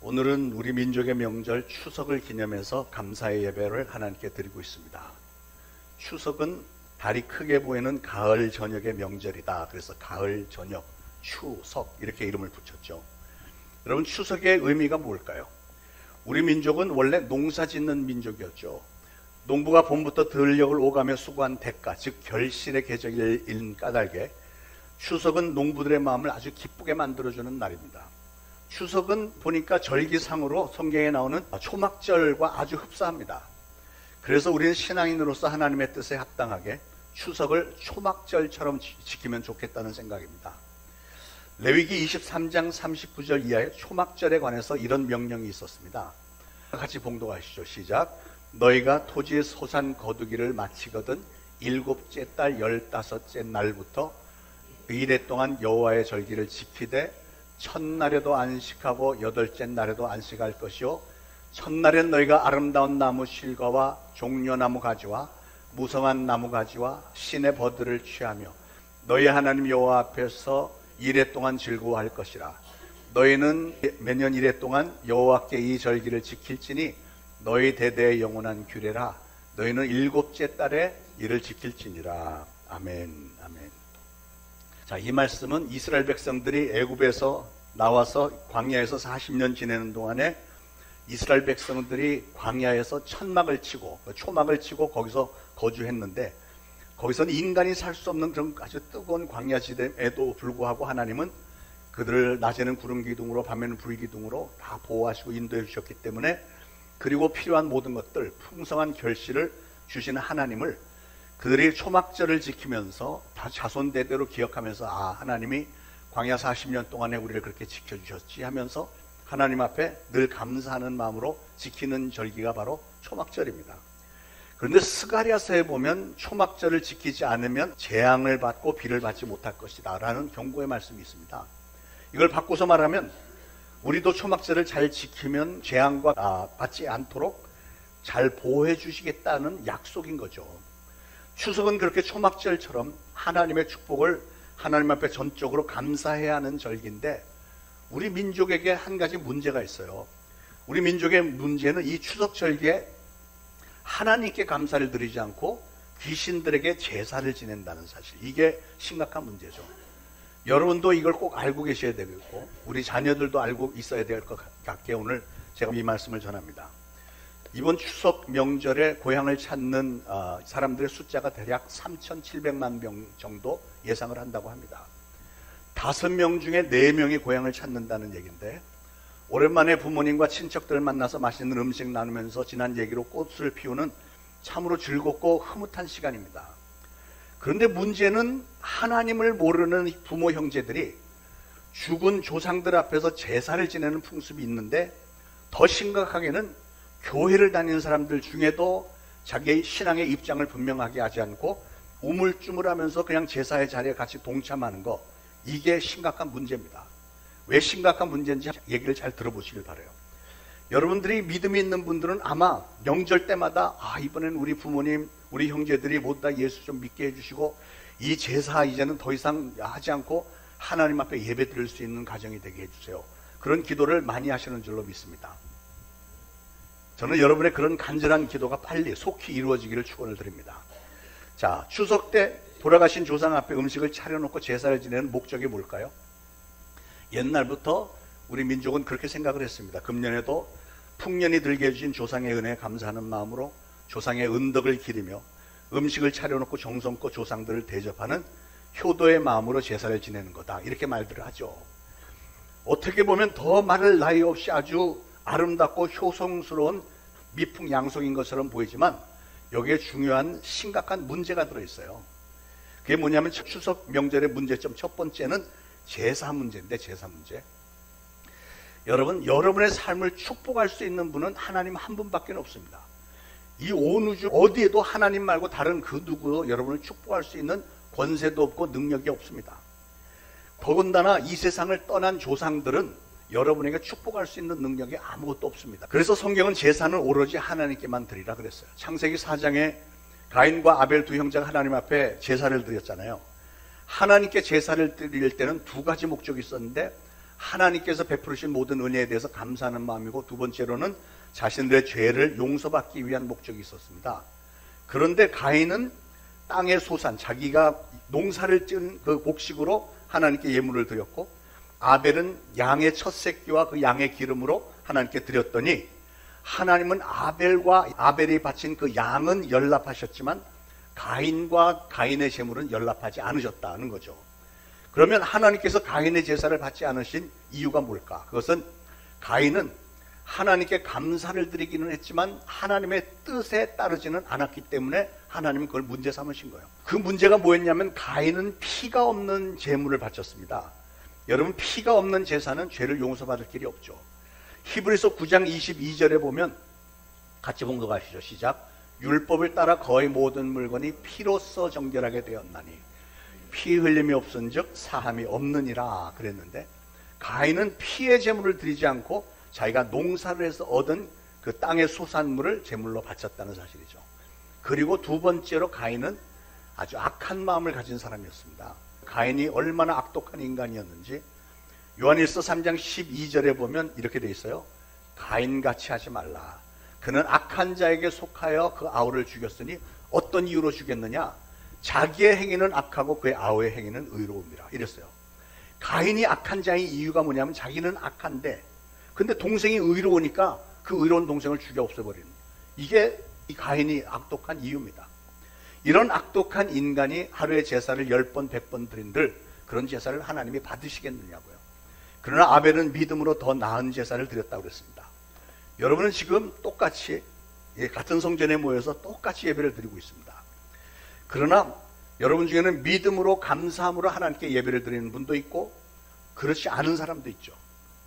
오늘은 우리 민족의 명절 추석을 기념해서 감사의 예배를 하나님께 드리고 있습니다. 추석은 달이 크게 보이는 가을 저녁의 명절이다. 그래서 가을 저녁, 추석 이렇게 이름을 붙였죠. 여러분, 추석의 의미가 뭘까요? 우리 민족은 원래 농사 짓는 민족이었죠. 농부가 봄부터 들녘을 오가며 수고한 대가, 즉 결실의 계절인 까닭에 추석은 농부들의 마음을 아주 기쁘게 만들어주는 날입니다. 추석은 보니까 절기상으로 성경에 나오는 초막절과 아주 흡사합니다. 그래서 우리는 신앙인으로서 하나님의 뜻에 합당하게 추석을 초막절처럼 지키면 좋겠다는 생각입니다. 레위기 23장 39절 이하의 초막절에 관해서 이런 명령이 있었습니다. 같이 봉독하시죠. 시작. 너희가 토지의 소산 거두기를 마치거든 7째 달 15째 날부터 이래 동안 여호와의 절기를 지키되 첫날에도 안식하고 8째 날에도 안식할 것이요 첫날엔 너희가 아름다운 나무 실과와 종려나무 가지와 무성한 나무 가지와 신의 버들을 취하며 너희 하나님 여호와 앞에서 이래 동안 즐거워할 것이라. 너희는 매년 이래 동안 여호와께 이 절기를 지킬지니 너희 대대의 영원한 규례라. 너희는 7째 달에 이를 지킬지니라. 아멘. 아멘. 자, 이 말씀은 이스라엘 백성들이 애굽에서 나와서 광야에서 40년 지내는 동안에 이스라엘 백성들이 광야에서 천막을 치고 초막을 치고 거기서 거주했는데, 거기서는 인간이 살 수 없는 그런 아주 뜨거운 광야 지대에도 불구하고 하나님은 그들을 낮에는 구름 기둥으로 밤에는 불 기둥으로 다 보호하시고 인도해 주셨기 때문에, 그리고 필요한 모든 것들 풍성한 결실을 주시는 하나님을 그들이 초막절을 지키면서 다 자손 대대로 기억하면서 하나님이 광야 40년 동안에 우리를 그렇게 지켜주셨지 하면서 하나님 앞에 늘 감사하는 마음으로 지키는 절기가 바로 초막절입니다. 그런데 스가랴서에 보면 초막절을 지키지 않으면 재앙을 받고 비를 받지 못할 것이다 라는 경고의 말씀이 있습니다. 이걸 바꿔서 말하면 우리도 초막절을 잘 지키면 재앙과 받지 않도록 잘 보호해 주시겠다는 약속인 거죠. 추석은 그렇게 초막절처럼 하나님의 축복을 하나님 앞에 전적으로 감사해야 하는 절기인데, 우리 민족에게 한 가지 문제가 있어요. 우리 민족의 문제는 이 추석 절기에 하나님께 감사를 드리지 않고 귀신들에게 제사를 지낸다는 사실, 이게 심각한 문제죠. 여러분도 이걸 꼭 알고 계셔야 되겠고 우리 자녀들도 알고 있어야 될 것 같게 오늘 제가 이 말씀을 전합니다. 이번 추석 명절에 고향을 찾는 사람들의 숫자가 대략 3,700만 명 정도 예상을 한다고 합니다. 5명 중에 4명이 고향을 찾는다는 얘기인데, 오랜만에 부모님과 친척들을 만나서 맛있는 음식 나누면서 지난 얘기로 꽃을 피우는 참으로 즐겁고 흐뭇한 시간입니다. 그런데 문제는 하나님을 모르는 부모 형제들이 죽은 조상들 앞에서 제사를 지내는 풍습이 있는데, 더 심각하게는 교회를 다니는 사람들 중에도 자기의 신앙의 입장을 분명하게 하지 않고 우물쭈물하면서 그냥 제사의 자리에 같이 동참하는 거, 이게 심각한 문제입니다. 왜 심각한 문제인지 얘기를 잘 들어보시길 바라요. 여러분들이 믿음이 있는 분들은 아마 명절 때마다 이번엔 우리 부모님, 우리 형제들이 모두 다 예수 좀 믿게 해주시고 이 제사 이제는 더 이상 하지 않고 하나님 앞에 예배 드릴 수 있는 가정이 되게 해주세요. 그런 기도를 많이 하시는 줄로 믿습니다. 저는 여러분의 그런 간절한 기도가 빨리 속히 이루어지기를 축원을 드립니다. 자, 추석 때 돌아가신 조상 앞에 음식을 차려놓고 제사를 지내는 목적이 뭘까요? 옛날부터 우리 민족은 그렇게 생각을 했습니다. 금년에도 풍년이 들게 해주신 조상의 은혜에 감사하는 마음으로 조상의 은덕을 기리며 음식을 차려놓고 정성껏 조상들을 대접하는 효도의 마음으로 제사를 지내는 거다, 이렇게 말들을 하죠. 어떻게 보면 더 말할 나위 없이 아주 아름답고 효성스러운 미풍양속인 것처럼 보이지만 여기에 중요한 심각한 문제가 들어있어요. 그게 뭐냐면 추석 명절의 문제점 첫 번째는 제사 문제인데, 제사 문제. 여러분, 여러분의 삶을 축복할 수 있는 분은 하나님 한 분밖에 없습니다. 이 온 우주 어디에도 하나님 말고 다른 그 누구도 여러분을 축복할 수 있는 권세도 없고 능력이 없습니다. 더군다나 이 세상을 떠난 조상들은 여러분에게 축복할 수 있는 능력이 아무것도 없습니다. 그래서 성경은 제사는 오로지 하나님께만 드리라 그랬어요. 창세기 4장에 가인과 아벨 두 형제가 하나님 앞에 제사를 드렸잖아요. 하나님께 제사를 드릴 때는 두 가지 목적이 있었는데, 하나님께서 베푸르신 모든 은혜에 대해서 감사하는 마음이고, 두 번째로는 자신들의 죄를 용서받기 위한 목적이 있었습니다. 그런데 가인은 땅의 소산, 자기가 농사를 찐 그 곡식으로 하나님께 예물을 드렸고, 아벨은 양의 첫 새끼와 그 양의 기름으로 하나님께 드렸더니, 하나님은 아벨과 아벨이 바친 그 양은 연락하셨지만 가인과 가인의 제물은 연락하지 않으셨다는 거죠. 그러면 하나님께서 가인의 제사를 받지 않으신 이유가 뭘까? 그것은 가인은 하나님께 감사를 드리기는 했지만 하나님의 뜻에 따르지는 않았기 때문에 하나님은 그걸 문제 삼으신 거예요. 그 문제가 뭐였냐면, 가인은 피가 없는 제물을 바쳤습니다. 여러분, 피가 없는 제사는 죄를 용서받을 길이 없죠. 히브리서 9장 22절에 보면, 같이 봉독하시죠. 시작. 율법을 따라 거의 모든 물건이 피로써 정결하게 되었나니 피 흘림이 없은즉 사함이 없느니라 그랬는데, 가인은 피의 제물을 드리지 않고 자기가 농사를 해서 얻은 그 땅의 소산물을 제물로 바쳤다는 사실이죠. 그리고 두 번째로 가인은 아주 악한 마음을 가진 사람이었습니다. 가인이 얼마나 악독한 인간이었는지 요한일서 3장 12절에 보면 이렇게 돼 있어요. 가인같이 하지 말라. 그는 악한 자에게 속하여 그 아우를 죽였으니 어떤 이유로 죽였느냐? 자기의 행위는 악하고 그의 아우의 행위는 의로움이라 이랬어요. 가인이 악한 자의 이유가 뭐냐면, 자기는 악한데 근데 동생이 의로우니까 그 의로운 동생을 죽여 없애버리는, 이게 이 가인이 악독한 이유입니다. 이런 악독한 인간이 하루에 제사를 10번 100번 드린들 그런 제사를 하나님이 받으시겠느냐고요. 그러나 아벨은 믿음으로 더 나은 제사를 드렸다고 그랬습니다. 여러분은 지금 똑같이 같은 성전에 모여서 똑같이 예배를 드리고 있습니다. 그러나 여러분 중에는 믿음으로 감사함으로 하나님께 예배를 드리는 분도 있고 그렇지 않은 사람도 있죠.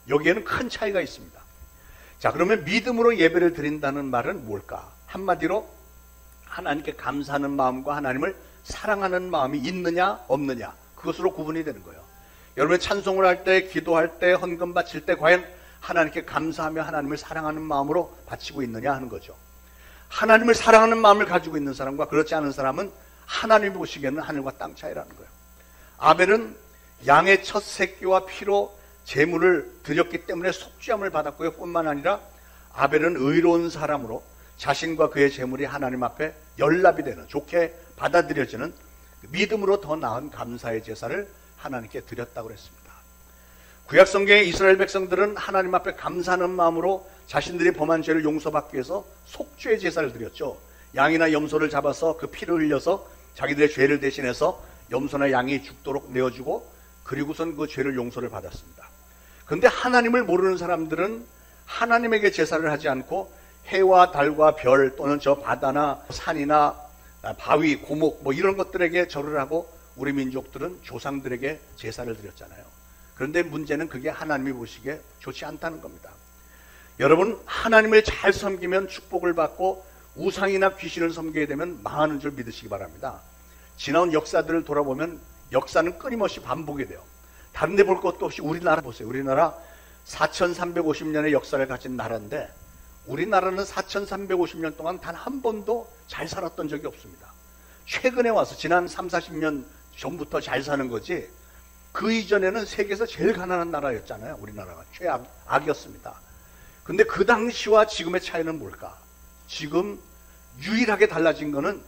여기에는 큰 차이가 있습니다. 자, 그러면 믿음으로 예배를 드린다는 말은 뭘까? 한마디로 하나님께 감사하는 마음과 하나님을 사랑하는 마음이 있느냐 없느냐, 그것으로 구분이 되는 거예요. 여러분, 찬송을 할 때, 기도할 때, 헌금 바칠 때 과연 하나님께 감사하며 하나님을 사랑하는 마음으로 바치고 있느냐 하는 거죠. 하나님을 사랑하는 마음을 가지고 있는 사람과 그렇지 않은 사람은 하나님이 보시기에는 하늘과 땅 차이라는 거예요. 아벨은 양의 첫 새끼와 피로 제물을 드렸기 때문에 속죄함을 받았고요. 뿐만 아니라 아벨은 의로운 사람으로 자신과 그의 제물이 하나님 앞에 연락이 되는, 좋게 받아들여지는 믿음으로 더 나은 감사의 제사를 하나님께 드렸다고 그랬습니다. 구약성경의 이스라엘 백성들은 하나님 앞에 감사하는 마음으로 자신들이 범한 죄를 용서받기 위해서 속죄 제사를 드렸죠. 양이나 염소를 잡아서 그 피를 흘려서 자기들의 죄를 대신해서 염소나 양이 죽도록 내어주고, 그리고선 그 죄를 용서를 받았습니다. 그런데 하나님을 모르는 사람들은 하나님에게 제사를 하지 않고 해와 달과 별 또는 저 바다나 산이나 바위, 고목 뭐 이런 것들에게 절을 하고 우리 민족들은 조상들에게 제사를 드렸잖아요. 그런데 문제는 그게 하나님이 보시기에 좋지 않다는 겁니다. 여러분, 하나님을 잘 섬기면 축복을 받고 우상이나 귀신을 섬기게 되면 망하는 줄 믿으시기 바랍니다. 지나온 역사들을 돌아보면 역사는 끊임없이 반복이 돼요. 다른 데 볼 것도 없이 우리나라 보세요. 우리나라 4350년의 역사를 가진 나라인데 우리나라는 4350년 동안 단 한 번도 잘 살았던 적이 없습니다. 최근에 와서 지난 30-40년 전부터 잘 사는 거지, 그 이전에는 세계에서 제일 가난한 나라였잖아요. 우리나라가 최악이었습니다. 근데 그 당시와 지금의 차이는 뭘까? 지금 유일하게 달라진 거는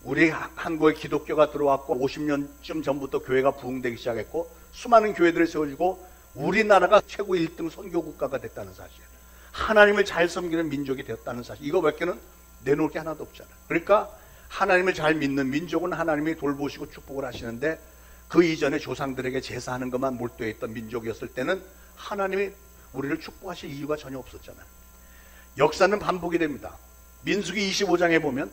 우리 한국에 기독교가 들어왔고 50년쯤 전부터 교회가 부흥되기 시작했고 수많은 교회들이 세워지고 우리나라가 최고 1등 선교 국가가 됐다는 사실, 하나님을 잘 섬기는 민족이 되었다는 사실, 이거 밖에는 내놓을 게 하나도 없잖아요. 그러니까 하나님을 잘 믿는 민족은 하나님이 돌보시고 축복을 하시는데, 그 이전에 조상들에게 제사하는 것만 몰두해 있던 민족이었을 때는 하나님이 우리를 축복하실 이유가 전혀 없었잖아요. 역사는 반복이 됩니다. 민수기 25장에 보면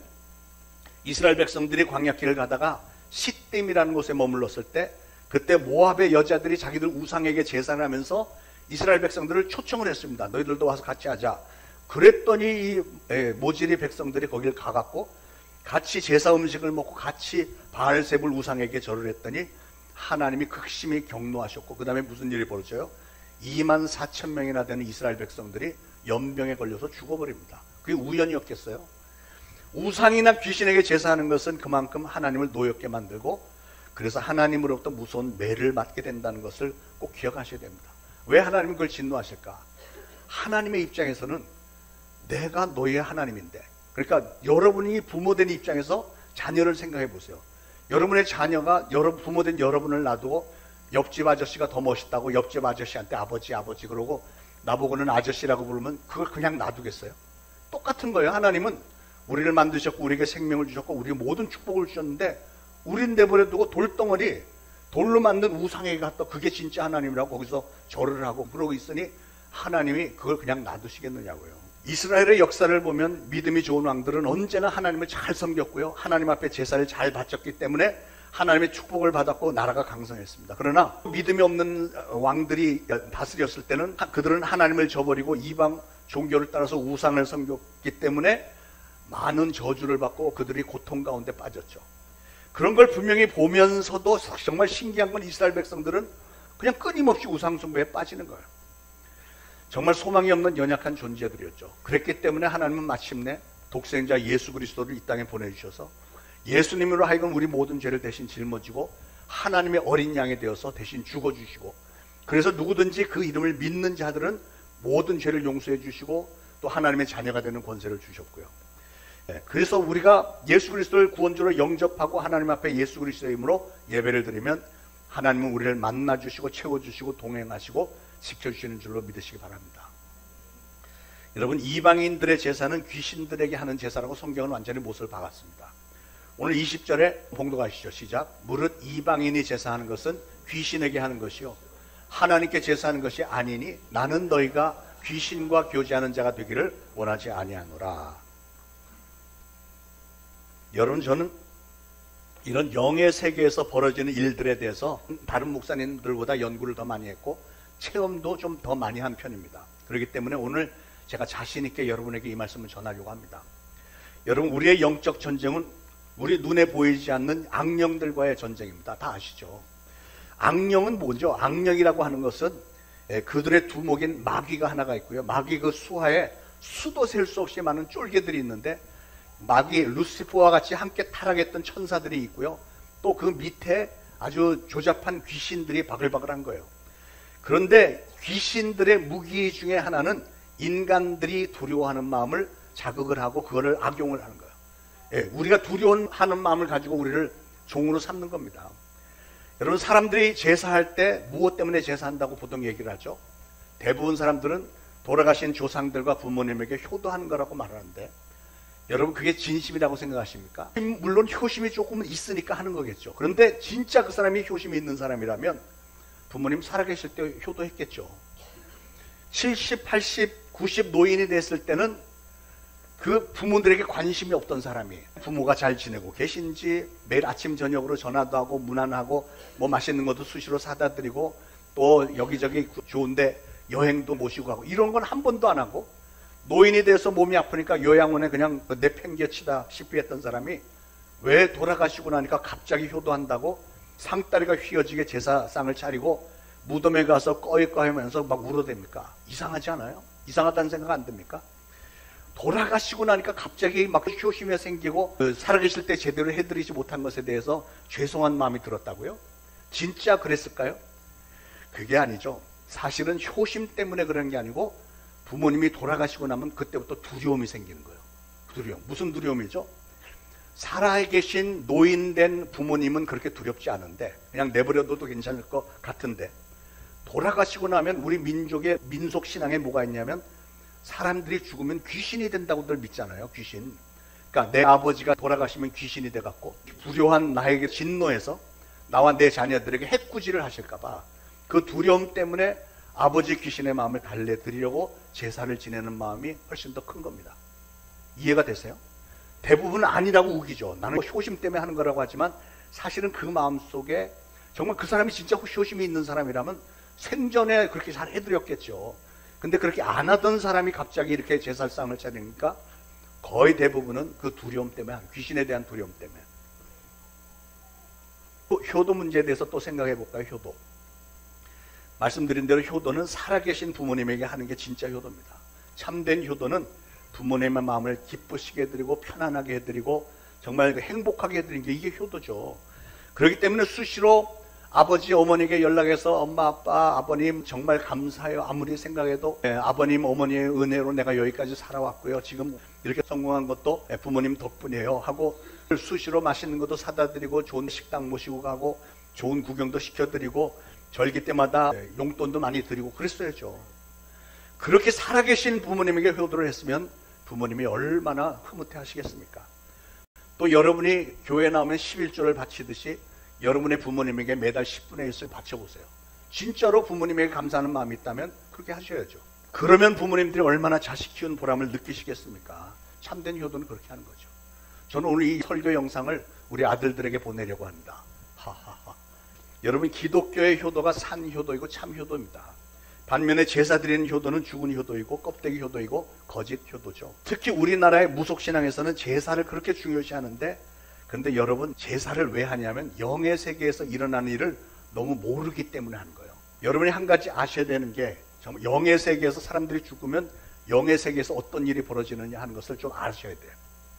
이스라엘 백성들이 광야길을 가다가 시딤이라는 곳에 머물렀을 때, 그때 모압의 여자들이 자기들 우상에게 제사를 하면서 이스라엘 백성들을 초청을 했습니다. 너희들도 와서 같이 하자. 그랬더니 이 모질이 백성들이 거길 가갖고 같이 제사 음식을 먹고 같이 바알세불 우상에게 절을 했더니 하나님이 극심히 경노하셨고, 그 다음에 무슨 일이 벌어져요? 24,000명이나 되는 이스라엘 백성들이 연병에 걸려서 죽어버립니다. 그게 우연이었겠어요? 우상이나 귀신에게 제사하는 것은 그만큼 하나님을 노엽게 만들고, 그래서 하나님으로부터 무서운 매를 맞게 된다는 것을 꼭 기억하셔야 됩니다. 왜 하나님은 그걸 진노하실까? 하나님의 입장에서는 내가 너의 하나님인데, 그러니까 여러분이 부모된 입장에서 자녀를 생각해 보세요. 여러분의 자녀가 부모된 여러분을 놔두고 옆집 아저씨가 더 멋있다고 옆집 아저씨한테 아버지 그러고 나보고는 아저씨라고 부르면 그걸 그냥 놔두겠어요? 똑같은 거예요. 하나님은 우리를 만드셨고 우리에게 생명을 주셨고 우리에게 모든 축복을 주셨는데 우린 내버려두고 돌덩어리, 돌로 만든 우상에게 갔다 그게 진짜 하나님이라고 거기서 절을 하고 그러고 있으니 하나님이 그걸 그냥 놔두시겠느냐고요. 이스라엘의 역사를 보면 믿음이 좋은 왕들은 언제나 하나님을 잘 섬겼고요, 하나님 앞에 제사를 잘 바쳤기 때문에 하나님의 축복을 받았고 나라가 강성했습니다. 그러나 믿음이 없는 왕들이 다스렸을 때는 그들은 하나님을 저버리고 이방 종교를 따라서 우상을 섬겼기 때문에 많은 저주를 받고 그들이 고통 가운데 빠졌죠. 그런 걸 분명히 보면서도 정말 신기한 건 이스라엘 백성들은 그냥 끊임없이 우상 숭배에 빠지는 거예요. 정말 소망이 없는 연약한 존재들이었죠. 그랬기 때문에 하나님은 마침내 독생자 예수 그리스도를 이 땅에 보내주셔서 예수님으로 하여금 우리 모든 죄를 대신 짊어지고 하나님의 어린 양이 되어서 대신 죽어주시고, 그래서 누구든지 그 이름을 믿는 자들은 모든 죄를 용서해 주시고 또 하나님의 자녀가 되는 권세를 주셨고요. 그래서 우리가 예수 그리스도를 구원주로 영접하고 하나님 앞에 예수 그리스도의 이름으로 예배를 드리면 하나님은 우리를 만나주시고 채워주시고 동행하시고 지켜주시는 줄로 믿으시기 바랍니다. 여러분, 이방인들의 제사는 귀신들에게 하는 제사라고 성경은 완전히 못을 박았습니다. 오늘 20절에 봉독하시죠. 시작. 무릇 이방인이 제사하는 것은 귀신에게 하는 것이요 하나님께 제사하는 것이 아니니 나는 너희가 귀신과 교제하는 자가 되기를 원하지 아니하노라. 여러분, 저는 이런 영의 세계에서 벌어지는 일들에 대해서 다른 목사님들보다 연구를 더 많이 했고 체험도 좀 더 많이 한 편입니다. 그렇기 때문에 오늘 제가 자신 있게 여러분에게 이 말씀을 전하려고 합니다. 여러분, 우리의 영적 전쟁은 우리 눈에 보이지 않는 악령들과의 전쟁입니다. 다 아시죠? 악령은 뭐죠? 악령이라고 하는 것은 그들의 두목인 마귀가 하나가 있고요, 마귀 그 수하에 수도 셀 수 없이 많은 쫄개들이 있는데 마귀 루시퍼와 같이 함께 타락했던 천사들이 있고요, 또 그 밑에 아주 조잡한 귀신들이 바글바글한 거예요. 그런데 귀신들의 무기 중에 하나는 인간들이 두려워하는 마음을 자극을 하고 그거를 악용을 하는 거예요. 우리가 두려워하는 마음을 가지고 우리를 종으로 삼는 겁니다. 여러분, 사람들이 제사할 때 무엇 때문에 제사한다고 보통 얘기를 하죠? 대부분 사람들은 돌아가신 조상들과 부모님에게 효도하는 거라고 말하는데, 여러분, 그게 진심이라고 생각하십니까? 물론 효심이 조금은 있으니까 하는 거겠죠. 그런데 진짜 그 사람이 효심이 있는 사람이라면 부모님 살아계실 때 효도했겠죠. 70, 80, 90 노인이 됐을 때는 그 부모들에게 관심이 없던 사람이 부모가 잘 지내고 계신지 매일 아침 저녁으로 전화도 하고 문안하고 뭐 맛있는 것도 수시로 사다 드리고 또 여기저기 좋은데 여행도 모시고 가고 이런 건 한 번도 안 하고, 노인이 돼서 몸이 아프니까 요양원에 그냥 내팽개치다시피 했던 사람이 왜 돌아가시고 나니까 갑자기 효도한다고 상다리가 휘어지게 제사상을 차리고 무덤에 가서 꺼이꺼이하면서 막 울어댑니까? 이상하지 않아요? 이상하다는 생각 안 듭니까? 돌아가시고 나니까 갑자기 막 효심이 생기고 살아계실 때 제대로 해드리지 못한 것에 대해서 죄송한 마음이 들었다고요? 진짜 그랬을까요? 그게 아니죠. 사실은 효심 때문에 그런 게 아니고 부모님이 돌아가시고 나면 그때부터 두려움이 생기는 거예요. 두려움. 무슨 두려움이죠? 살아계신 노인된 부모님은 그렇게 두렵지 않은데 그냥 내버려둬도 괜찮을 것 같은데, 돌아가시고 나면 우리 민족의 민속 신앙에 뭐가 있냐면 사람들이 죽으면 귀신이 된다고들 믿잖아요. 귀신. 그러니까 내 아버지가 돌아가시면 귀신이 돼갖고 불효한 나에게 진노해서 나와 내 자녀들에게 해꾸지를 하실까봐 그 두려움 때문에 아버지 귀신의 마음을 달래드리려고 제사를 지내는 마음이 훨씬 더 큰 겁니다. 이해가 되세요? 대부분은 아니라고 우기죠. 나는 효심 때문에 하는 거라고 하지만 사실은 그 마음속에 정말 그 사람이 진짜 효심이 있는 사람이라면 생전에 그렇게 잘 해드렸겠죠. 근데 그렇게 안 하던 사람이 갑자기 이렇게 제사상을 차리니까 거의 대부분은 그 두려움 때문에, 귀신에 대한 두려움 때문에. 효도 문제에 대해서 또 생각해 볼까요? 효도. 말씀드린 대로 효도는 살아계신 부모님에게 하는 게 진짜 효도입니다. 참된 효도는 부모님의 마음을 기쁘시게 해드리고 편안하게 해드리고 정말 행복하게 해드리는 게 이게 효도죠. 그렇기 때문에 수시로 아버지 어머니에게 연락해서 엄마 아빠 아버님 정말 감사해요. 아무리 생각해도 아버님 어머니의 은혜로 내가 여기까지 살아왔고요. 지금 이렇게 성공한 것도 부모님 덕분이에요 하고 수시로 맛있는 것도 사다 드리고 좋은 식당 모시고 가고 좋은 구경도 시켜드리고 절기 때마다 용돈도 많이 드리고 그랬어야죠. 그렇게 살아계신 부모님에게 효도를 했으면 부모님이 얼마나 흐뭇해 하시겠습니까? 또 여러분이 교회 나오면 11조를 바치듯이 여러분의 부모님에게 매달 10분의 1을 바쳐보세요. 진짜로 부모님에게 감사하는 마음이 있다면 그렇게 하셔야죠. 그러면 부모님들이 얼마나 자식 키운 보람을 느끼시겠습니까? 참된 효도는 그렇게 하는 거죠. 저는 오늘 이 설교 영상을 우리 아들들에게 보내려고 합니다. 하하하. 여러분, 기독교의 효도가 산 효도이고 참 효도입니다. 반면에 제사 드리는 효도는 죽은 효도이고 껍데기 효도이고 거짓 효도죠. 특히 우리나라의 무속신앙에서는 제사를 그렇게 중요시 하는데, 그런데 여러분, 제사를 왜 하냐면 영의 세계에서 일어나는 일을 너무 모르기 때문에 하는 거예요. 여러분이 한 가지 아셔야 되는 게, 정말 영의 세계에서 사람들이 죽으면 영의 세계에서 어떤 일이 벌어지느냐 하는 것을 좀 아셔야 돼요.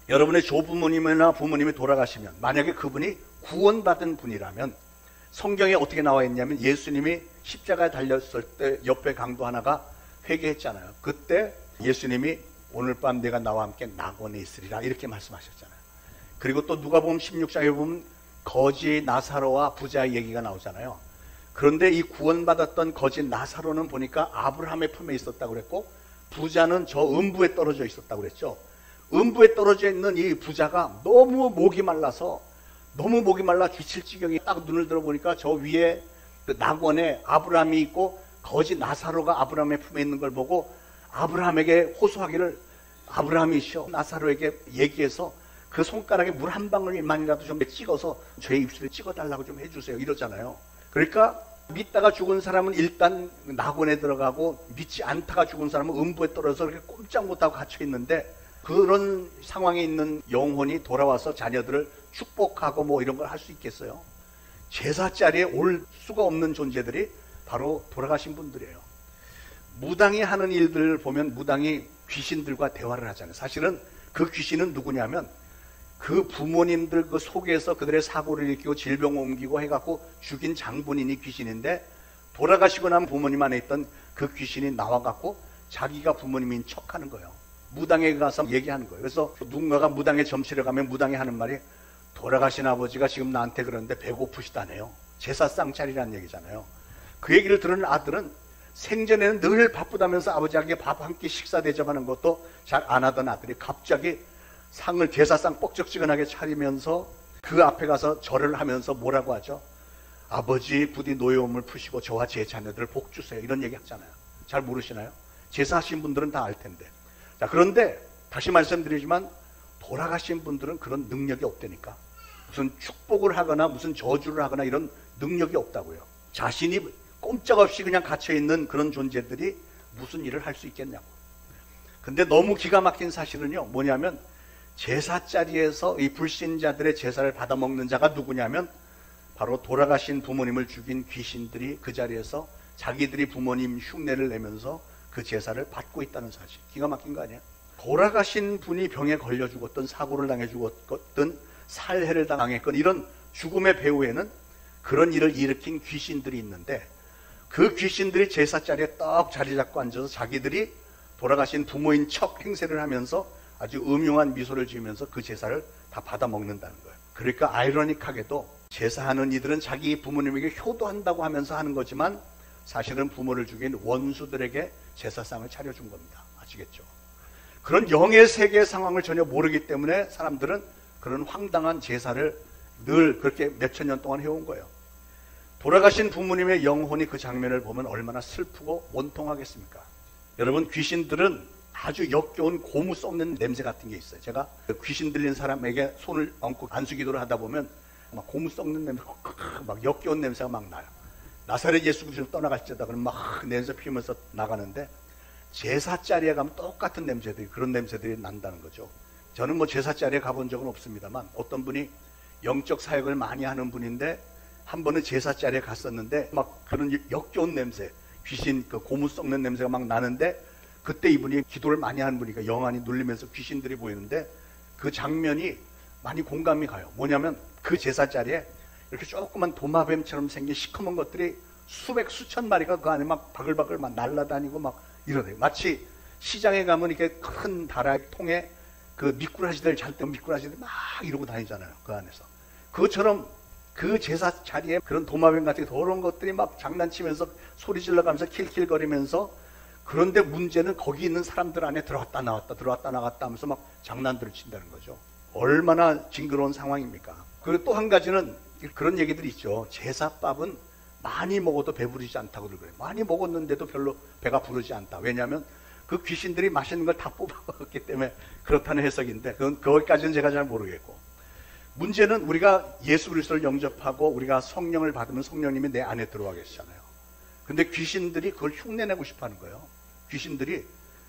여러분의 조부모님이나 부모님이 돌아가시면, 만약에 그분이 구원받은 분이라면 성경에 어떻게 나와 있냐면, 예수님이 십자가에 달렸을 때 옆에 강도 하나가 회개했잖아요. 그때 예수님이 오늘 밤 내가 나와 함께 낙원에 있으리라 이렇게 말씀하셨잖아요. 그리고 또 누가복음 16장에 보면 거지 나사로와 부자의 얘기가 나오잖아요. 그런데 이 구원받았던 거지 나사로는 보니까 아브라함의 품에 있었다고 그랬고, 부자는 저 음부에 떨어져 있었다고 그랬죠. 음부에 떨어져 있는 이 부자가 너무 목이 말라 지칠 지경에 딱 눈을 들어보니까 저 위에 그 낙원에 아브라함이 있고 거지 나사로가 아브라함의 품에 있는 걸 보고 아브라함에게 호소하기를, 아브라함이시여 나사로에게 얘기해서 그 손가락에 물 한 방울만이라도 좀 찍어서 제 입술에 찍어달라고 좀 해주세요 이러잖아요. 그러니까 믿다가 죽은 사람은 일단 낙원에 들어가고, 믿지 않다가 죽은 사람은 음부에 떨어져서 그렇게 꼼짝 못하고 갇혀 있는데, 그런 상황에 있는 영혼이 돌아와서 자녀들을 축복하고 뭐 이런 걸 할 수 있겠어요? 제사 자리에 올 수가 없는 존재들이 바로 돌아가신 분들이에요. 무당이 하는 일들을 보면 무당이 귀신들과 대화를 하잖아요. 사실은 그 귀신은 누구냐면 그 부모님들 그 속에서 그들의 사고를 일으키고 질병을 옮기고 해갖고 죽인 장본인이 귀신인데, 돌아가시고 나면 부모님 안에 있던 그 귀신이 나와갖고 자기가 부모님인 척하는 거예요. 무당에 가서 얘기하는 거예요. 그래서 누군가가 무당에 점치러 가면 무당이 하는 말이, 돌아가신 아버지가 지금 나한테 그러는데 배고프시다네요. 제사상 차리라는 얘기잖아요. 그 얘기를 들은 아들은 생전에는 늘 바쁘다면서 아버지에게 밥 한 끼 식사 대접하는 것도 잘 안 하던 아들이 갑자기 상을 제사상 뻑적지근하게 차리면서 그 앞에 가서 절을 하면서 뭐라고 하죠? 아버지 부디 노여움을 푸시고 저와 제 자녀들 복 주세요 이런 얘기 하잖아요. 잘 모르시나요? 제사하신 분들은 다 알 텐데. 자, 그런데 다시 말씀드리지만 돌아가신 분들은 그런 능력이 없다니까. 무슨 축복을 하거나 무슨 저주를 하거나 이런 능력이 없다고요. 자신이 꼼짝없이 그냥 갇혀있는 그런 존재들이 무슨 일을 할 수 있겠냐고. 근데 너무 기가 막힌 사실은요, 뭐냐면 제사 자리에서 이 불신자들의 제사를 받아먹는 자가 누구냐면 바로 돌아가신 부모님을 죽인 귀신들이 그 자리에서 자기들이 부모님 흉내를 내면서 그 제사를 받고 있다는 사실. 기가 막힌 거 아니야? 돌아가신 분이 병에 걸려 죽었든 사고를 당해 죽었든 살해를 당했건 이런 죽음의 배후에는 그런 일을 일으킨 귀신들이 있는데, 그 귀신들이 제사 자리에 딱 자리 잡고 앉아서 자기들이 돌아가신 부모인 척 행세를 하면서 아주 음흉한 미소를 지으면서 그 제사를 다 받아먹는다는 거예요. 그러니까 아이러닉하게도 제사하는 이들은 자기 부모님에게 효도한다고 하면서 하는 거지만 사실은 부모를 죽인 원수들에게 제사상을 차려준 겁니다. 아시겠죠? 그런 영의 세계의 상황을 전혀 모르기 때문에 사람들은 그런 황당한 제사를 늘 그렇게 몇천 년 동안 해온 거예요. 돌아가신 부모님의 영혼이 그 장면을 보면 얼마나 슬프고 원통하겠습니까? 여러분, 귀신들은 아주 역겨운 고무 썩는 냄새 같은 게 있어요. 제가 귀신 들린 사람에게 손을 얹고 안수기도를 하다 보면 막 고무 썩는 냄새, 막 역겨운 냄새가 막 나요. 나사렛 예수 그리스도 떠나갈지어다 그러면 막 냄새 피우면서 나가는데, 제사 자리에 가면 똑같은 냄새들이, 그런 냄새들이 난다는 거죠. 저는 뭐 제사 자리에 가본 적은 없습니다만 어떤 분이 영적 사역을 많이 하는 분인데 한 번은 제사 자리에 갔었는데 막 그런 역겨운 냄새, 귀신 그 고무 썩는 냄새가 막 나는데, 그때 이분이 기도를 많이 하는 분이니까 영안이 눌리면서 귀신들이 보이는데 그 장면이 많이 공감이 가요. 뭐냐면 그 제사 자리에 이렇게 조그만 도마뱀처럼 생긴 시커먼 것들이 수백 수천 마리가 그 안에 막 바글바글 막 날아다니고 막 이러네요. 마치 시장에 가면 이렇게 큰 다라이 통에 그 미꾸라지들 잘 때 미꾸라지들 막 이러고 다니잖아요. 그 안에서. 그것처럼 그 제사 자리에 그런 도마뱀 같은 그런 것들이 막 장난치면서 소리 질러가면서 킬킬거리면서, 그런데 문제는 거기 있는 사람들 안에 들어왔다 나왔다 하면서 막 장난들을 친다는 거죠. 얼마나 징그러운 상황입니까? 그리고 또 한 가지는 그런 얘기들이 있죠. 제사밥은 많이 먹어도 배부르지 않다고들 그래요. 많이 먹었는데도 별로 배가 부르지 않다. 왜냐하면 그 귀신들이 맛있는 걸 다 뽑아먹었기 때문에 그렇다는 해석인데, 거기까지는 제가 잘 모르겠고, 문제는 우리가 예수 그리스도를 영접하고 우리가 성령을 받으면 성령님이 내 안에 들어와 계시잖아요. 근데 귀신들이 그걸 흉내내고 싶어 하는 거예요. 귀신들이,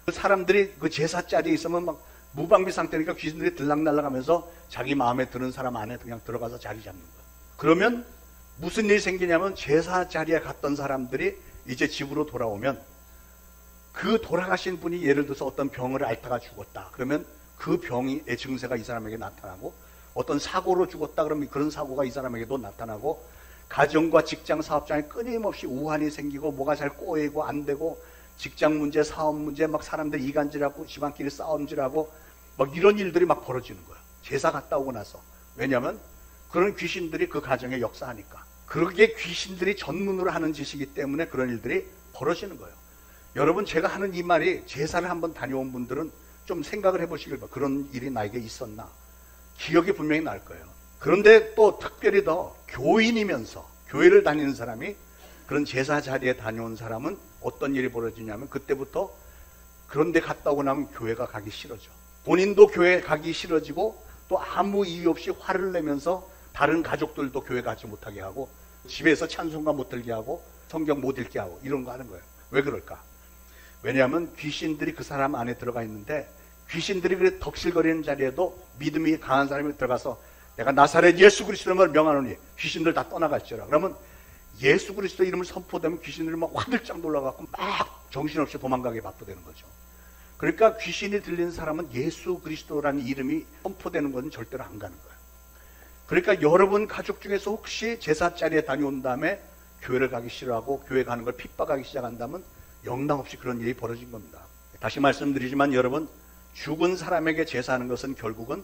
그 사람들이 그 제사 자리에 있으면 막 무방비 상태니까 귀신들이 들락날락하면서 자기 마음에 드는 사람 안에 그냥 들어가서 자리 잡는 거예요. 그러면 무슨 일이 생기냐면, 제사 자리에 갔던 사람들이 이제 집으로 돌아오면 그 돌아가신 분이 예를 들어서 어떤 병을 앓다가 죽었다. 그러면 그 병의 증세가 이 사람에게 나타나고, 어떤 사고로 죽었다 그러면 그런 사고가 이 사람에게도 나타나고, 가정과 직장 사업장에 끊임없이 우환이 생기고 뭐가 잘 꼬이고 안 되고, 직장 문제, 사업 문제, 막 사람들 이간질하고 집안끼리 싸움질하고 막 이런 일들이 막 벌어지는 거예요. 제사 갔다 오고 나서. 왜냐하면 그런 귀신들이 그 가정에 역사하니까. 그러기에 귀신들이 전문으로 하는 짓이기 때문에 그런 일들이 벌어지는 거예요. 여러분, 제가 하는 이 말이 제사를 한번 다녀온 분들은 좀 생각을 해보시길 바랍니다. 그런 일이 나에게 있었나? 기억이 분명히 날 거예요. 그런데 또 특별히 더 교인이면서 교회를 다니는 사람이 그런 제사 자리에 다녀온 사람은 어떤 일이 벌어지냐면, 그때부터 그런 데 갔다 오고 나면 교회가 가기 싫어져. 본인도 교회 가기 싫어지고, 또 아무 이유 없이 화를 내면서 다른 가족들도 교회 가지 못하게 하고, 집에서 찬송가 못 들게 하고, 성경 못 읽게 하고, 이런 거 하는 거예요. 왜 그럴까? 왜냐하면 귀신들이 그 사람 안에 들어가 있는데, 귀신들이 그래 덕실거리는 자리에도 믿음이 강한 사람이 들어가서 내가 나사렛 예수 그리스도를 명하노니 귀신들 다 떠나갈지라. 그러면 예수 그리스도 이름을 선포되면 귀신들이 막 화들짝 놀라갖고 막 정신없이 도망가게 바쁘되는 거죠. 그러니까 귀신이 들리는 사람은 예수 그리스도라는 이름이 선포되는 것은 절대로 안 가는 거예요. 그러니까 여러분 가족 중에서 혹시 제사 자리에 다녀온 다음에 교회를 가기 싫어하고 교회 가는 걸 핍박하기 시작한다면 영락없이 그런 일이 벌어진 겁니다. 다시 말씀드리지만 여러분, 죽은 사람에게 제사하는 것은 결국은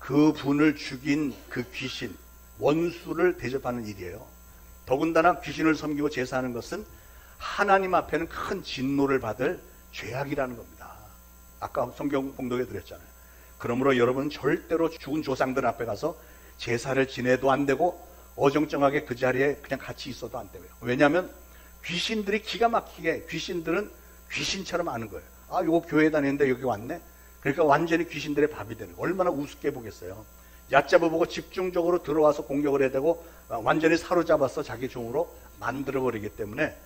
그 분을 죽인 그 귀신, 원수를 대접하는 일이에요. 더군다나 귀신을 섬기고 제사하는 것은 하나님 앞에는 큰 진노를 받을 죄악이라는 겁니다. 아까 성경 봉독에 드렸잖아요. 그러므로 여러분 절대로 죽은 조상들 앞에 가서 제사를 지내도 안 되고 어정쩡하게 그 자리에 그냥 같이 있어도 안 돼요. 왜냐하면 귀신들이 기가 막히게, 귀신들은 귀신처럼 아는 거예요. 아, 요거 교회 다니는데 여기 왔네? 그러니까 완전히 귀신들의 밥이 되는 거예요. 얼마나 우습게 보겠어요. 얕잡아보고 집중적으로 들어와서 공격을 해야 되고 완전히 사로잡아서 자기 종으로 만들어버리기 때문에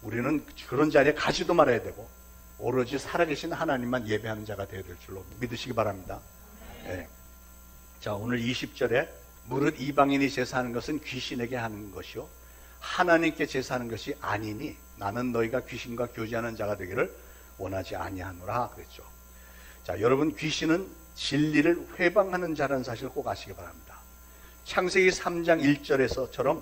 우리는 그런 자리에 가지도 말아야 되고 오로지 살아계신 하나님만 예배하는 자가 되어야 될 줄로 믿으시기 바랍니다. 네. 자, 오늘 20절에 무릇 이방인이 제사하는 것은 귀신에게 하는 것이요 하나님께 제사하는 것이 아니니 나는 너희가 귀신과 교제하는 자가 되기를 원하지 아니하노라 그랬죠. 자, 여러분, 귀신은 진리를 회방하는 자라는 사실을 꼭 아시기 바랍니다. 창세기 3장 1절에서처럼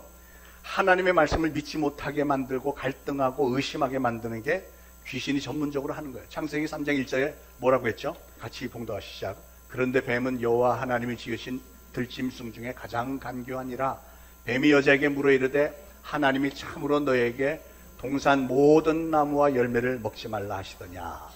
하나님의 말씀을 믿지 못하게 만들고 갈등하고 의심하게 만드는 게 귀신이 전문적으로 하는 거예요. 창세기 3장 1절에 뭐라고 했죠? 같이 봉독하시죠. 그런데 뱀은 여호와 하나님이 지으신 들짐승 중에 가장 간교하니라. 뱀이 여자에게 물어 이르되 하나님이 참으로 너에게 동산 모든 나무와 열매를 먹지 말라 하시더냐.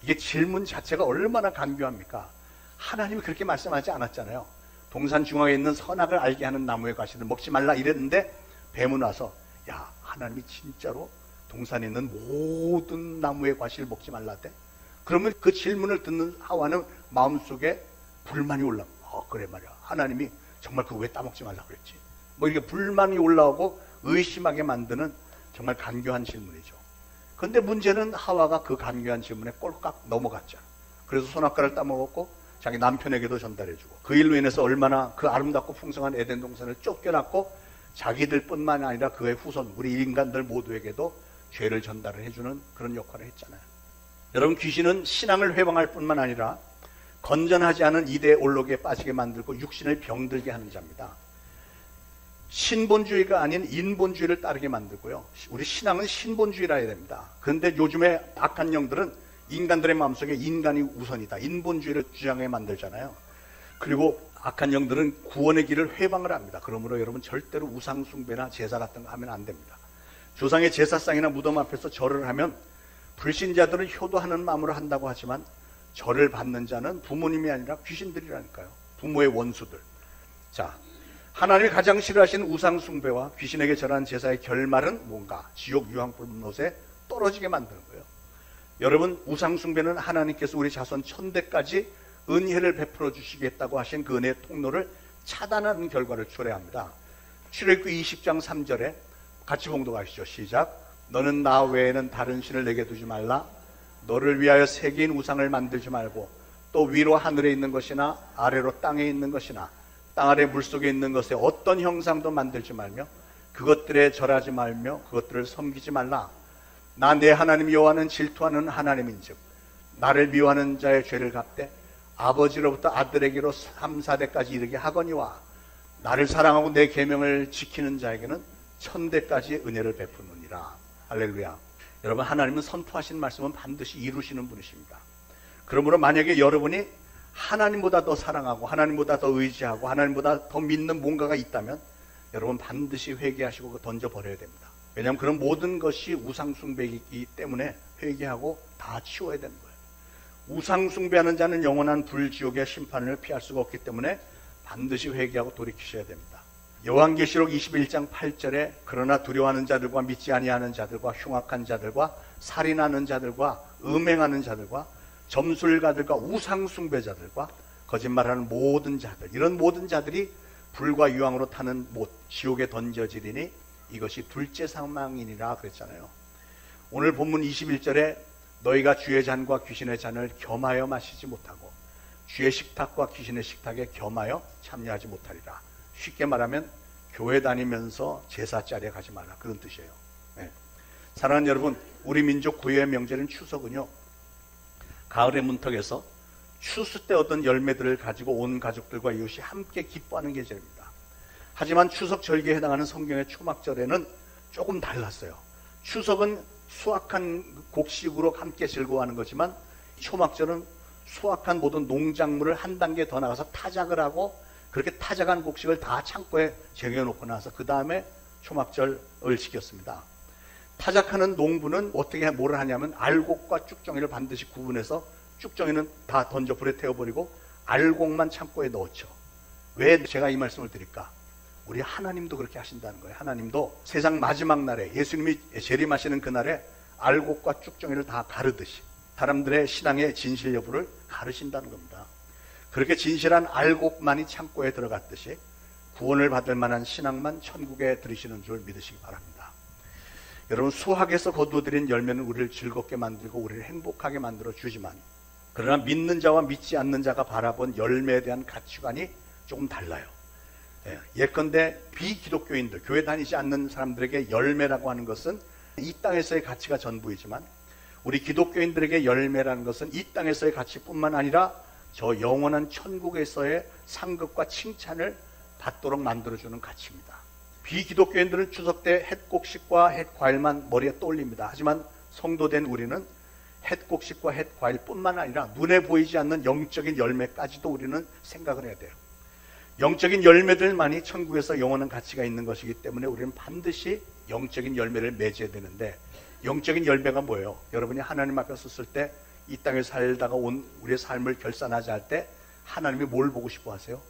이게 질문 자체가 얼마나 간교합니까? 하나님이 그렇게 말씀하지 않았잖아요. 동산 중앙에 있는 선악을 알게 하는 나무의 과실을 먹지 말라 이랬는데 뱀은 와서 야, 하나님이 진짜로 동산에 있는 모든 나무의 과실을 먹지 말라대? 그러면 그 질문을 듣는 하와는 마음속에 불만이 올라오고 그래 말이야, 하나님이 정말 그거 왜 따먹지 말라 그랬지? 뭐 이렇게 불만이 올라오고 의심하게 만드는 정말 간교한 질문이죠. 근데 문제는 하와가 그 간교한 질문에 꼴깍 넘어갔죠. 그래서 선악과를 따먹었고 자기 남편에게도 전달해주고 그 일로 인해서 얼마나 그 아름답고 풍성한 에덴 동산을 쫓겨났고 자기들뿐만 아니라 그의 후손 우리 인간들 모두에게도 죄를 전달을 해주는 그런 역할을 했잖아요. 여러분, 귀신은 신앙을 회방할 뿐만 아니라 건전하지 않은 이데올로기에 빠지게 만들고 육신을 병들게 하는 자입니다. 신본주의가 아닌 인본주의를 따르게 만들고요. 우리 신앙은 신본주의라 해야 됩니다. 그런데 요즘에 악한 영들은 인간들의 마음속에 인간이 우선이다, 인본주의를 주장해 만들잖아요. 그리고 악한 영들은 구원의 길을 회방을 합니다. 그러므로 여러분 절대로 우상숭배나 제사 같은 거 하면 안 됩니다. 조상의 제사상이나 무덤 앞에서 절을 하면 불신자들은 효도하는 마음으로 한다고 하지만 절을 받는 자는 부모님이 아니라 귀신들이라니까요. 부모의 원수들. 자, 하나님이 가장 싫어하시는 우상숭배와 귀신에게 절하는 제사의 결말은 뭔가? 지옥 유황불못에 떨어지게 만드는 거예요. 여러분, 우상숭배는 하나님께서 우리 자손 천대까지 은혜를 베풀어 주시겠다고 하신 그 은혜의 통로를 차단하는 결과를 초래합니다. 출애굽기 20장 3절에 같이 봉독하시죠. 시작. 너는 나 외에는 다른 신을 내게 두지 말라. 너를 위하여 새긴 우상을 만들지 말고 또 위로 하늘에 있는 것이나 아래로 땅에 있는 것이나 땅 아래 물속에 있는 것에 어떤 형상도 만들지 말며 그것들에 절하지 말며 그것들을 섬기지 말라. 나 내 하나님 여호와는 질투하는 하나님인즉 나를 미워하는 자의 죄를 갚되 아버지로부터 아들에게로 3, 4대까지 이르게 하거니와 나를 사랑하고 내 계명을 지키는 자에게는 천대까지 은혜를 베푸느니라. 할렐루야. 여러분, 하나님은 선포하신 말씀은 반드시 이루시는 분이십니다. 그러므로 만약에 여러분이 하나님보다 더 사랑하고 하나님보다 더 의지하고 하나님보다 더 믿는 뭔가가 있다면 여러분 반드시 회개하시고 그거 던져버려야 됩니다. 왜냐하면 그런 모든 것이 우상숭배이기 때문에 회개하고 다 치워야 되는 거예요. 우상숭배하는 자는 영원한 불지옥의 심판을 피할 수가 없기 때문에 반드시 회개하고 돌이키셔야 됩니다. 요한계시록 21장 8절에 그러나 두려워하는 자들과 믿지 아니하는 자들과 흉악한 자들과 살인하는 자들과 음행하는 자들과 점술가들과 우상숭배자들과 거짓말하는 모든 자들, 이런 모든 자들이 불과 유황으로 타는 못, 지옥에 던져지리니 이것이 둘째 사망이니라 그랬잖아요. 오늘 본문 21절에 너희가 주의 잔과 귀신의 잔을 겸하여 마시지 못하고 주의 식탁과 귀신의 식탁에 겸하여 참여하지 못하리라. 쉽게 말하면 교회 다니면서 제사 자리에 가지 마라, 그런 뜻이에요. 네. 사랑하는 여러분, 우리 민족 고유의 명절인 추석은요, 가을의 문턱에서 추수 때 얻은 열매들을 가지고 온 가족들과 이웃이 함께 기뻐하는 계절입니다. 하지만 추석 절기에 해당하는 성경의 초막절에는 조금 달랐어요. 추석은 수확한 곡식으로 함께 즐거워하는 거지만 초막절은 수확한 모든 농작물을 한 단계 더 나가서 타작을 하고 그렇게 타작한 곡식을 다 창고에 쟁여놓고 나서 그 다음에 초막절을 지켰습니다. 타작하는 농부는 어떻게 뭐를 하냐면 알곡과 쭉정이를 반드시 구분해서 쭉정이는 다 던져 불에 태워버리고 알곡만 창고에 넣었죠. 왜 제가 이 말씀을 드릴까? 우리 하나님도 그렇게 하신다는 거예요. 하나님도 세상 마지막 날에 예수님이 재림하시는 그날에 알곡과 쭉정이를 다 가르듯이 사람들의 신앙의 진실 여부를 가르신다는 겁니다. 그렇게 진실한 알곡만이 창고에 들어갔듯이 구원을 받을 만한 신앙만 천국에 들이시는 줄 믿으시기 바랍니다. 여러분, 수학에서 거두어들인 열매는 우리를 즐겁게 만들고 우리를 행복하게 만들어 주지만 그러나 믿는 자와 믿지 않는 자가 바라본 열매에 대한 가치관이 조금 달라요. 예컨대 비기독교인들, 교회 다니지 않는 사람들에게 열매라고 하는 것은 이 땅에서의 가치가 전부이지만 우리 기독교인들에게 열매라는 것은 이 땅에서의 가치뿐만 아니라 저 영원한 천국에서의 상급과 칭찬을 받도록 만들어주는 가치입니다. 비기독교인들은 추석 때 햇곡식과 햇과일만 머리에 떠올립니다. 하지만 성도된 우리는 햇곡식과 햇과일뿐만 아니라 눈에 보이지 않는 영적인 열매까지도 우리는 생각을 해야 돼요. 영적인 열매들만이 천국에서 영원한 가치가 있는 것이기 때문에 우리는 반드시 영적인 열매를 맺어야 되는데, 영적인 열매가 뭐예요? 여러분이 하나님 앞에 섰을 때 이 땅에 살다가 온 우리의 삶을 결산하자 할 때 하나님이 뭘 보고 싶어 하세요?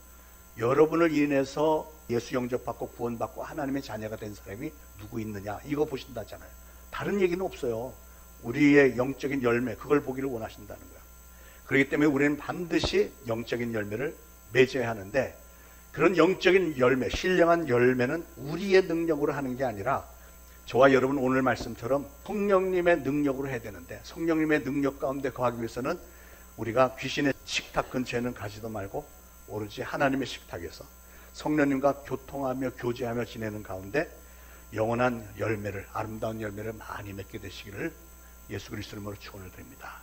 여러분을 인해서 예수 영접받고 구원받고 하나님의 자녀가 된 사람이 누구 있느냐, 이거 보신다잖아요. 다른 얘기는 없어요. 우리의 영적인 열매, 그걸 보기를 원하신다는 거예요. 그렇기 때문에 우리는 반드시 영적인 열매를 맺어야 하는데, 그런 영적인 열매, 신령한 열매는 우리의 능력으로 하는 게 아니라 저와 여러분 오늘 말씀처럼 성령님의 능력으로 해야 되는데, 성령님의 능력 가운데 거하기 위해서는 우리가 귀신의 식탁 근처에는 가지도 말고 오로지 하나님의 식탁에서 성령님과 교통하며 교제하며 지내는 가운데 영원한 열매를, 아름다운 열매를 많이 맺게 되시기를 예수 그리스도 이름으로 축원을 드립니다.